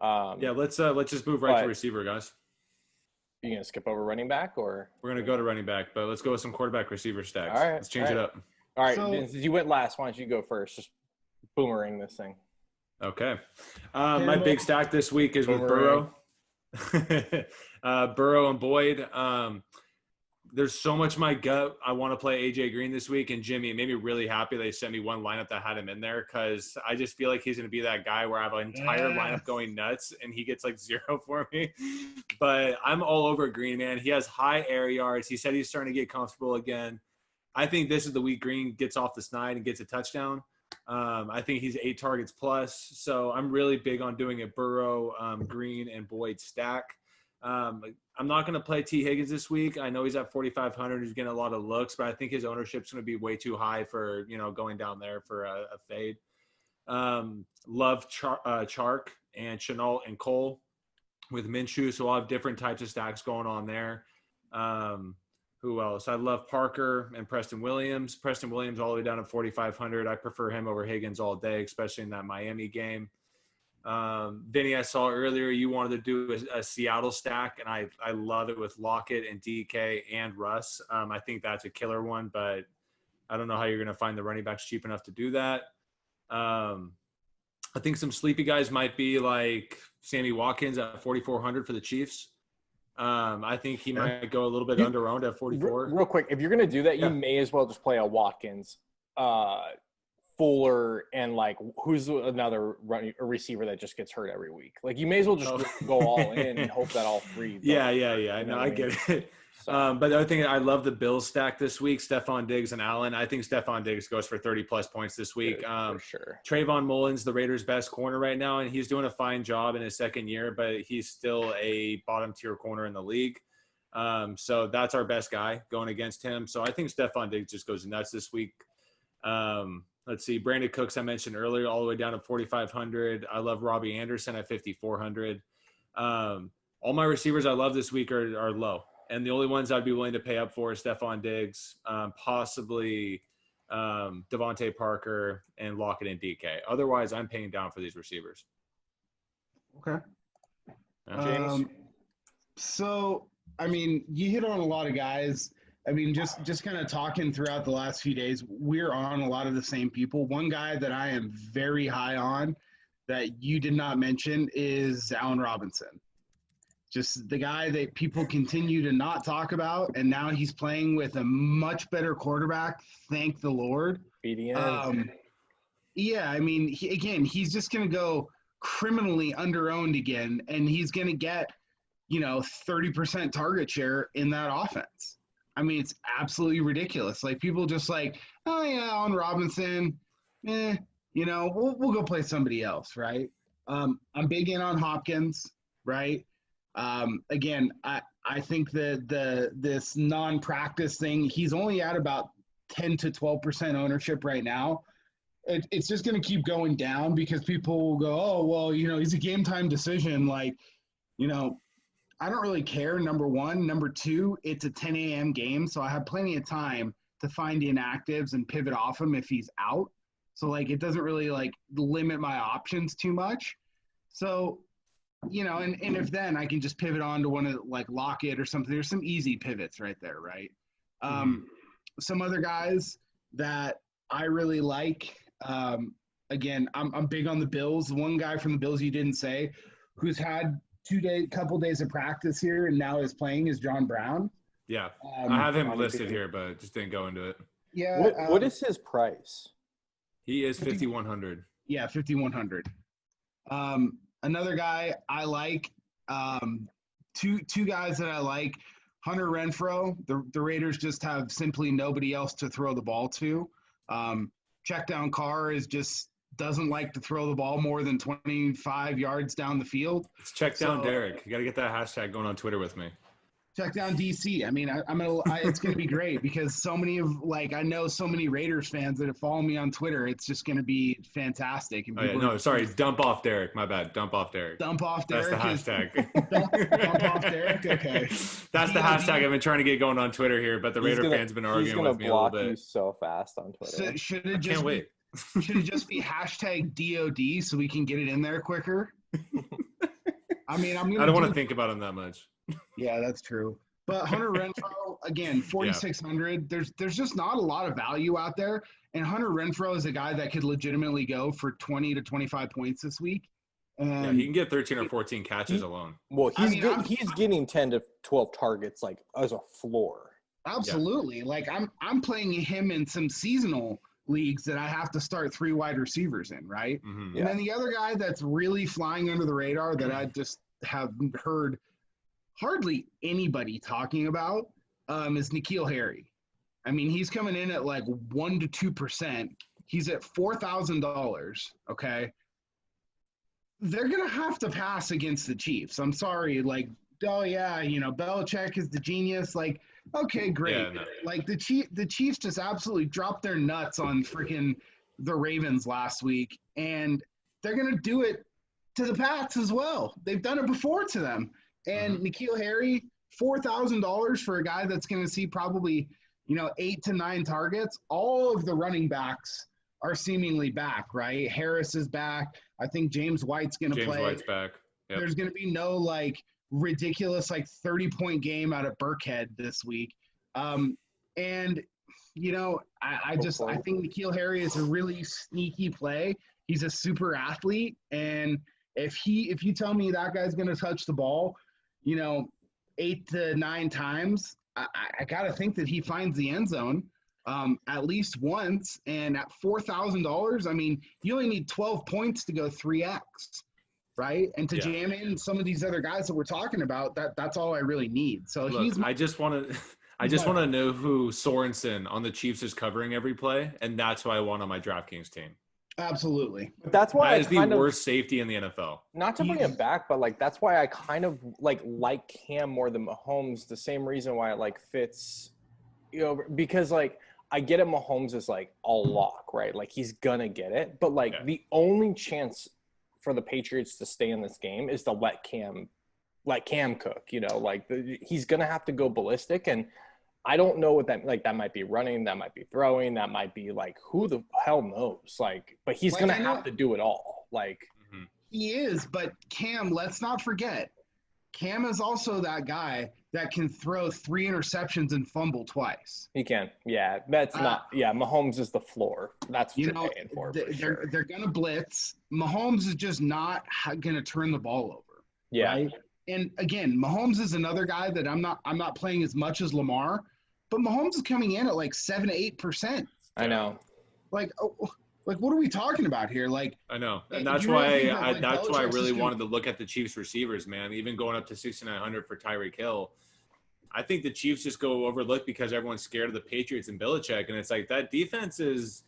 Yeah, let's just move right to receiver, guys. You gonna skip over running back, or we're gonna go to running back? But let's go with some quarterback receiver stacks. All right, let's change it up. All right, since you went last, why don't you go first? Just boomerang this thing. Okay. My big stack this week is with Burrow. Burrow and Boyd. There's so much in my gut. I want to play AJ Green this week, and Jimmy. It made me really happy they sent me one lineup that had him in there, because I just feel like he's going to be that guy where I have an entire lineup going nuts and he gets like 0 for me. But I'm all over Green, man. He has high air yards. He said he's starting to get comfortable again. I think this is the week Green gets off the snide and gets a touchdown. I think he's 8 targets plus. So I'm really big on doing a Burrow, Green, and Boyd stack. I'm not going to play T. Higgins this week. I know he's at 4,500. He's getting a lot of looks, but I think his ownership's going to be way too high for, going down there for a fade. Love Chark and Chenault and Cole with Minshew. So I'll have different types of stacks going on there. Who else? I love Parker and Preston Williams. Preston Williams all the way down to 4,500. I prefer him over Higgins all day, especially in that Miami game. Vinny, I saw earlier you wanted to do a Seattle stack, and I love it with Lockett and DK and Russ. I think that's a killer one, but I don't know how you're going to find the running backs cheap enough to do that. I think some sleepy guys might be like Sammy Watkins at 4,400 for the Chiefs. I think he might go a little bit under-owned at 44. Real quick, if you're going to do that, you may as well just play a Watkins, Fuller, and like who's another receiver that just gets hurt every week. Like you may as well just go all in and hope that all three. Yeah. I know. I get it. So. But the other thing, I love the Bills stack this week, Stephon Diggs and Allen. I think Stephon Diggs goes for 30-plus points this week. For sure. Trayvon Mullins, the Raiders' best corner right now, and he's doing a fine job in his second year, but he's still a bottom-tier corner in the league. So that's our best guy going against him. So I think Stephon Diggs just goes nuts this week. Let's see, Brandon Cooks I mentioned earlier, all the way down to 4,500. I love Robbie Anderson at 5,400. All my receivers I love this week are low. And the only ones I'd be willing to pay up for is Stephon Diggs, possibly Devontae Parker, and Lockett and DK. Otherwise, I'm paying down for these receivers. Okay. James? So, I mean, you hit on a lot of guys. I mean, just kind of talking throughout the last few days, we're on a lot of the same people. One guy that I am very high on that you did not mention is Allen Robinson. Just the guy that people continue to not talk about, and now he's playing with a much better quarterback. Thank the Lord. BDN. Yeah, I mean, he's just going to go criminally under-owned again, and he's going to get, 30% target share in that offense. I mean, it's absolutely ridiculous. Like, people just like, oh, yeah, Allen Robinson, we'll go play somebody else, right? I'm big in on Hopkins, right? Again, I think that this non-practice thing, he's only at about 10 to 12% ownership right now. It's just going to keep going down because people will go, oh, well, he's a game time decision. Like, I don't really care, number one. Number two, it's a 10 a.m. game, so I have plenty of time to find inactives and pivot off him if he's out. So, like, it doesn't really, like, limit my options too much. So, and if then I can just pivot on to one of, like, Lockett or something. There's some easy pivots right there, right? Some other guys that I really like, again, I'm big on the Bills. One guy from the Bills you didn't say who's had couple days of practice here and now is playing is John Brown. Yeah, I have him listed here, but just didn't go into it. Yeah. What is his price? He is 5,100. Yeah, 5,100. Another guy I like, two guys that I like, Hunter Renfrow. The Raiders just have simply nobody else to throw the ball to. Check down Carr doesn't like to throw the ball more than 25 yards down the field. It's check down Derek. You got to get that hashtag going on Twitter with me. Check down DC. I mean, it's going to be great because I know so many Raiders fans that have followed me on Twitter. It's just going to be fantastic. And dump off Derek. My bad. Dump off Derek. Dump off Derek. That's the hashtag. Dump off Derek. Okay. That's the hashtag I've been trying to get going on Twitter here, but the Raider fans have been arguing with me a little bit. He's going to block you so fast on Twitter. So can't wait. Should it just be hashtag DOD so we can get it in there quicker? I mean, I don't want to think about him that much. Yeah, that's true. But Hunter Renfroe, again, 4,600. There's just not a lot of value out there. And Hunter Renfroe is a guy that could legitimately go for 20 to 25 points this week. And he can get 13 or 14 catches alone. Well, he's getting 10 to 12 targets like as a floor. Absolutely. Yeah. Like I'm playing him in some seasonal leagues that I have to start 3 wide receivers in, right? Mm-hmm. And then the other guy that's really flying under the radar that I just have heard hardly anybody talking about is N'Keal Harry. I mean, he's coming in at like 1 to 2%. He's at $4,000. Okay. They're going to have to pass against the Chiefs. I'm sorry. Like, oh yeah, Belichick is the genius. Like, okay, great. Yeah, no. Like the Chiefs just absolutely dropped their nuts on freaking the Ravens last week. And they're going to do it to the Pats as well. They've done it before to them. And N'Keal Harry, $4,000 for a guy that's going to see probably, 8 to 9 targets. All of the running backs are seemingly back, right? Harris is back. I think James White's going to play. James White's back. Yep. There's going to be no ridiculous 30-point game out of Burkhead this week. I think N'Keal Harry is a really sneaky play. He's a super athlete, and if you tell me that guy's going to touch the ball, 8 to 9 times, I got to think that he finds the end zone at least once. And at $4,000, I mean, you only need 12 points to go 3x, right? And to jam in some of these other guys that we're talking about, that's all I really need. So look, I just want to know who Sorensen on the Chiefs is covering every play, and that's who I want on my DraftKings team. Absolutely. That's why that is the worst safety in the NFL. Not to bring it back, but that's why I kind of like Cam more than Mahomes. The same reason why I like Fitz, because I get it. Mahomes is a lock, right? Like he's gonna get it, but the only chance for the Patriots to stay in this game is to let Cam cook. He's gonna have to go ballistic, and I don't know what that that might be running, that might be throwing, that might be who the hell knows? But he's gonna have to do it all. He is, but Cam, let's not forget, Cam is also that guy that can throw 3 interceptions and fumble twice. He can. Yeah, that's not. Yeah, Mahomes is the floor. That's what you're paying for. They're gonna blitz. Mahomes is just not gonna turn the ball over. Yeah. Right? And again, Mahomes is another guy that I'm not playing as much as Lamar, but Mahomes is coming in at 7 to 8%. I know. What are we talking about here? I know, and that's why I really wanted to look at the Chiefs receivers, man. Even going up to 6,900 for Tyreek Hill, I think the Chiefs just go overlooked because everyone's scared of the Patriots and Belichick, and it's that defense is.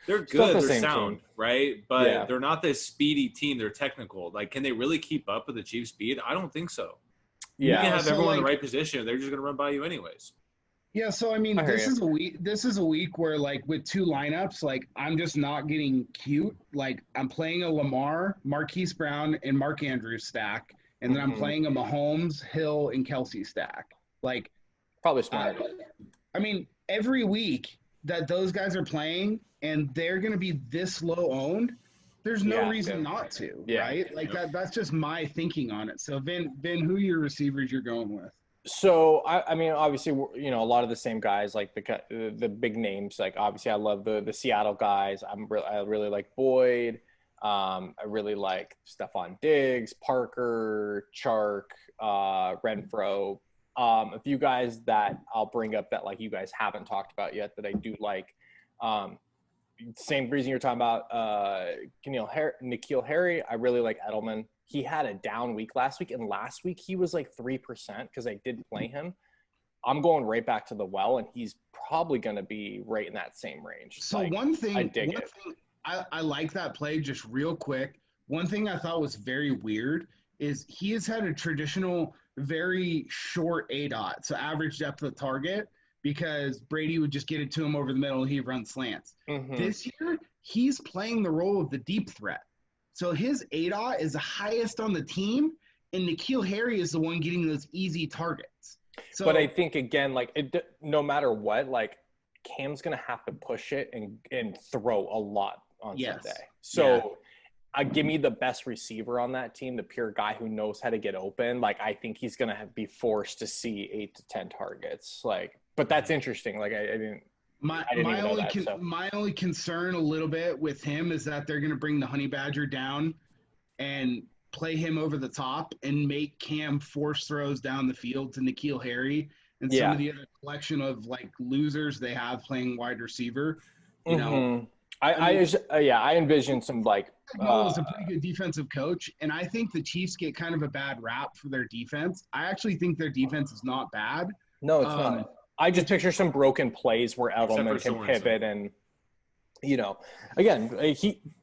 They're good, they're sound, team. Right? But they're not this speedy team. They're technical. Can they really keep up with the Chiefs' speed? I don't think so. Yeah. You can have everyone in the right position. They're just going to run by you anyways. Yeah, so, I mean, this is a week where, with 2 lineups, I'm just not getting cute. I'm playing a Lamar, Marquise Brown, and Mark Andrews stack, and then I'm playing a Mahomes, Hill, and Kelsey stack. Probably smart. I mean, every week that those guys are playing – and they're going to be this low owned, there's no reason not to, right? That's just my thinking on it. So, Vin, who are your receivers you're going with? So, I mean, obviously, a lot of the same guys, the big names. Obviously, I love the Seattle guys. I really like Boyd. I really like Stephon Diggs, Parker, Chark, Renfro. A few guys that I'll bring up that you guys haven't talked about yet that I do like. Same reason you're talking about N'Keal Harry. I really like Edelman. He had a down week last week, and last week he was 3% because I did play him. I'm going right back to the well, and he's probably going to be right in that same range. So I like that play just real quick. One thing I thought was very weird is he has had a traditional, very short ADOT, so average depth of target, because Brady would just get it to him over the middle and he'd run slants. This year, he's playing the role of the deep threat. So his ADOT is the highest on the team, and N'Keal Harry is the one getting those easy targets. So, but I think, again, no matter what, Cam's going to have to push it and throw a lot on Sunday. So give me the best receiver on that team, the pure guy who knows how to get open. Like, I think he's going to be forced to see 8 to 10 targets. Like, but that's interesting. Like, I didn't even know that. My only concern a little bit with him is that they're going to bring the Honey Badger down and play him over the top and make Cam force throws down the field to N'Keal Harry and some of the other collection of like losers they have playing wide receiver. You know, I envision some like. Mo is a pretty good defensive coach, and I think the Chiefs get kind of a bad rap for their defense. I actually think their defense is not bad. No, it's not. I just picture some broken plays where Edelman can pivot and, you know, again,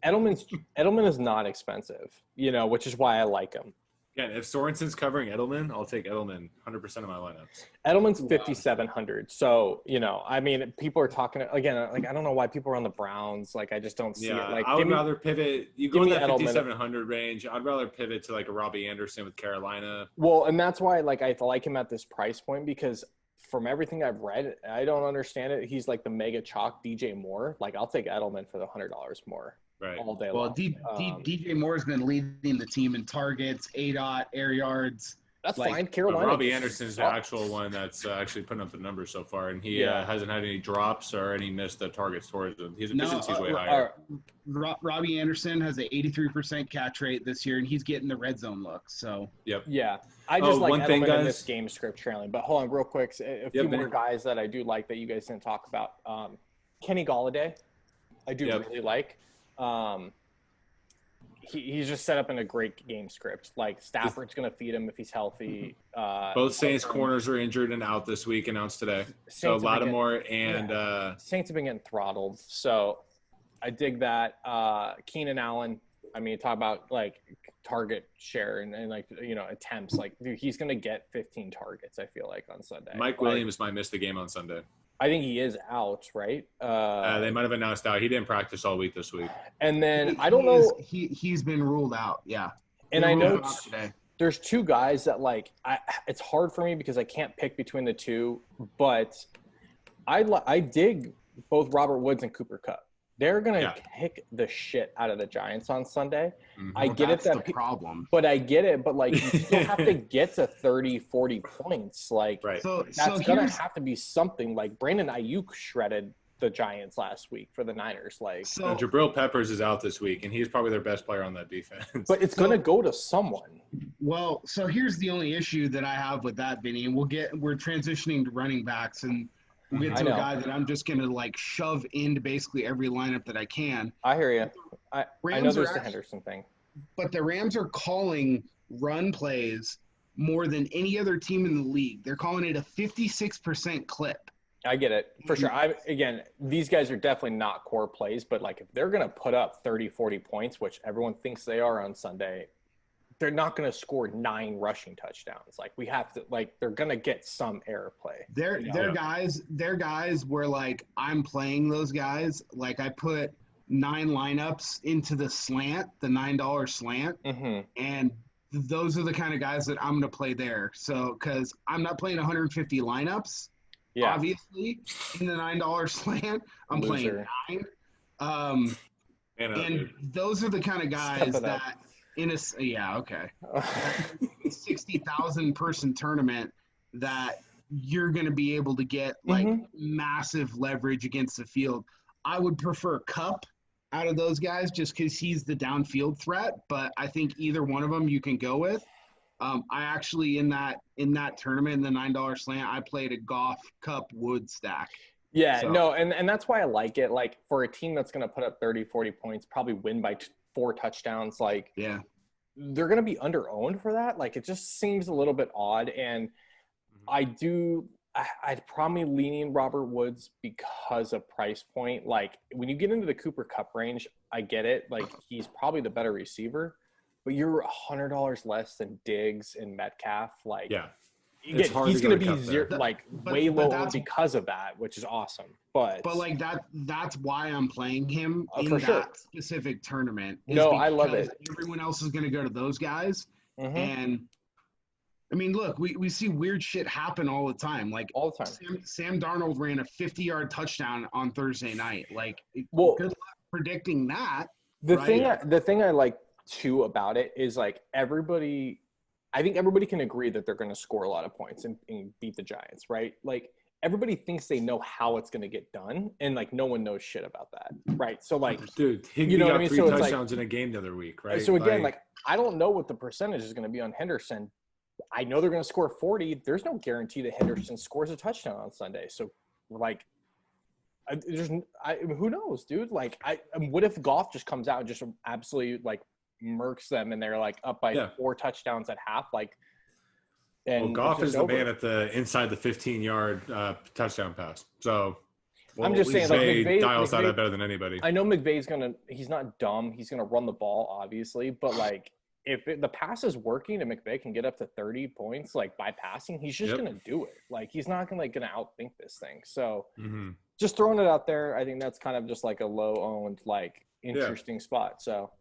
Edelman is not expensive, you know, which is why I like him. Again, if Sorensen's covering Edelman, I'll take Edelman 100% of my lineups. Edelman's 5,700. So, you know, I mean, people are talking again. Like, I don't know why people are on the Browns. Like, I just don't see it. Like, I would rather pivot. You go in that 5,700 range. I'd rather pivot to like a Robbie Anderson with Carolina. Well, and that's why like I like him at this price point, because from everything I've read, I don't understand it. He's like the mega chalk DJ Moore. Like, I'll take Edelman for the $100 more. Right. All day long. Well, DJ Moore's been leading the team in targets, ADOT, air yards. That's like, fine. Carolina. Robbie Anderson's the actual one that's actually putting up the numbers so far, and he hasn't had any drops or any missed targets towards him. His efficiency is way higher. Robbie Anderson has an 83% catch rate this year, and he's getting the red zone look. So yeah, I just like Edelman in this game script trailing. But hold on, real quick, a few more guys that I do like that you guys didn't talk about. Kenny Golladay, I do really like. He's just set up in a great game script. Like, Stafford's going to feed him if he's healthy. Both Saints corners are injured and out this week, announced today. So Lattimore and Saints have been getting throttled. So I dig that. Keenan Allen, I mean, talk about like target share and like, you know, attempts. Like, dude, he's going to get 15 targets, I feel like, on Sunday. Mike Williams might miss the game on Sunday. I think he is out, right? They might have announced out. He didn't practice all week this week. And then I don't know. He's been ruled out. Yeah. And I know there's two guys that like it's hard for me because I can't pick between the two, but I dig both Robert Woods and Cooper Kupp. They're gonna kick the shit out of the Giants on Sunday. Mm-hmm. I get that's it the problem. But I get it. But like, you still have to get to 30, 40 points. Like, that's gonna have to be something. Like, Brandon Ayuk shredded the Giants last week for the Niners. Like, Jabril Peppers is out this week, and he's probably their best player on that defense. But it's gonna go to someone. Well, so here's the only issue that I have with that, Vinny, and we're transitioning to running backs, and we'll get to a guy that I'm just going to, like, shove into basically every lineup that I can. I hear you. I know there's the Henderson thing. But the Rams are calling run plays more than any other team in the league. They're calling it a 56% clip. I get it. For sure. Again, these guys are definitely not core plays, but, like, if they're going to put up 30, 40 points, which everyone thinks they are on Sunday, they're not going to score 9 rushing touchdowns. Like, we have to, like, they're going to get some airplay. They're guys where, like, I'm playing those guys. Like, I put 9 lineups into the slant, the $9 slant. Mm-hmm. And those are the kind of guys that I'm going to play there. So, because I'm not playing 150 lineups, obviously, in the $9 slant. I'm playing 9. And those are the kind of guys that – in a 60,000 person tournament that you're going to be able to get like massive leverage against the field. I would prefer Kupp out of those guys just because he's the downfield threat, but I think either one of them you can go with. I actually in that tournament in the $9 slant, I played a Goff Kupp Wood stack. Yeah, no, and that's why I like it. Like, for a team that's going to put up 30, 40 points, probably win by 4 touchdowns, like, they're going to be under-owned for that. Like, it just seems a little bit odd. And I'd probably leaning Robert Woods because of price point. Like, when you get into the Cooper Kupp range, I get it. Like, he's probably the better receiver, but you're $100 less than Diggs and Metcalf. Like, he's going to be way lower because of that, which is awesome. But like that's why I'm playing him in that specific tournament. No, I love it. Everyone else is going to go to those guys. Mm-hmm. And I mean, look, we see weird shit happen all the time. Like, all the time. Sam Darnold ran a 50-yard touchdown on Thursday night. Like, good luck predicting that. The Right. thing I like too about it is like I think everybody can agree that they're going to score a lot of points and beat the Giants, right? Like everybody thinks they know how it's going to get done, and like no one knows shit about that, right? So like, Dude, Higbee you know what I got mean? 3 So it's like, touchdowns in a game the other week, right? so again, like I don't know what the percentage is going to be on Henderson. I know they're going to score 40. There's no guarantee that Henderson scores a touchdown on Sunday. So like, who knows, dude? Like, what if Goff just comes out and just absolutely like murks them, and they're like up by 4 touchdowns at half, like. And Goff is the man at the inside the 15-yard touchdown pass. So I'm just saying, like McVay dials that out better than anybody. I know McVay's he's not dumb. He's gonna run the ball, obviously, but like if the pass is working and McVay can get up to 30 points like by passing, he's just gonna do it. Like he's not gonna outthink this thing. So just throwing it out there, I think that's kind of just like a low owned, like interesting spot. So